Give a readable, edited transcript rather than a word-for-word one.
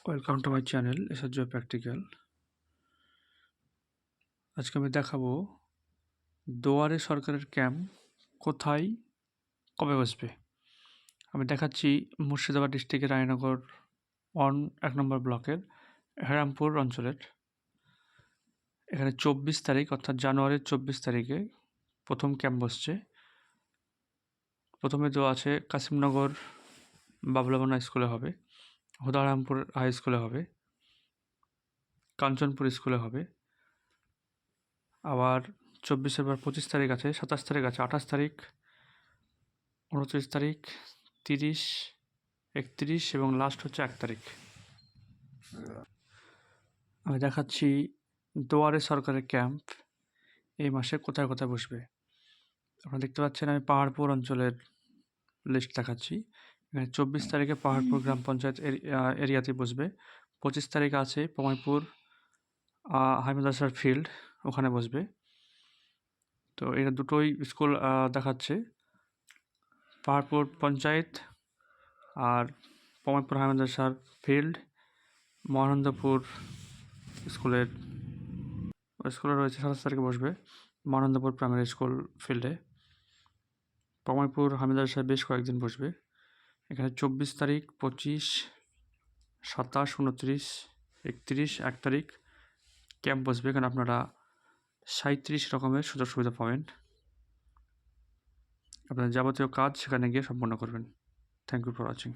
Welcome to my channel SRJ practical. আজকে আমি দেখাবো দুয়ারে সরকারের ক্যাম্প কোথায় কবে বসবে। আমি দেখাচ্ছি মুর্শিদাবাদ ডিস্ট্রিক্টের রায়নগর 1 নম্বর ব্লকের হেরামপুর অঞ্চলের। এখানে 24 তারিখ অর্থাৎ জানুয়ারির 24 তারিখে প্রথম ক্যাম্প বসছে। প্রথমে দেওয়া আছে কাশিমনগর বাবলাবানা স্কুলে হবে, হুদারামপুর হাই স্কুলে হবে, কাঞ্চনপুর স্কুলে হবে। আবার 24-এর পর 25 তারিখ আছে, 27 তারিখ আছে, 28 তারিখ, 29 তারিখ, 30, 31 এবং লাস্ট হচ্ছে 1 তারিখ। আমি দেখাচ্ছি দুয়ারে সরকারের ক্যাম্প এই মাসে কোথায় কোথায় বসবে। আপনারা দেখতে পাচ্ছেন আমি পাহাড়পুর অঞ্চলের লিস্ট দেখাচ্ছি। এখানে 24 তারিখে পাহাড়পুর গ্রাম পঞ্চায়েত এরিয়াতে বসবে। 25 তারিখে আছে পমাইপুর হাইমাদাসার ফিল্ড, ওখানে বসবে। তো এটা দুটোই স্কুল দেখাচ্ছে, পাহাড়পুর পঞ্চায়েত আর পমাইপুর হাইমাদাসার ফিল্ড। মহানন্দপুর স্কুলে রয়েছে 27 তারিখে বসবে মহানন্দপুর প্রাইমারি স্কুল ফিল্ডে। পমাইপুর হামিদার বেশ কয়েকদিন বসবে। এখানে 24 তারিখ, 25, 27, 29, 31, 1 তারিখ ক্যাম্প বসবে। এখানে আপনারা 37 রকমের সুযোগ সুবিধা পাবেন। আপনার যাবতীয় কাজ সেখানে গিয়ে সম্পন্ন করবেন। Thank you for watching.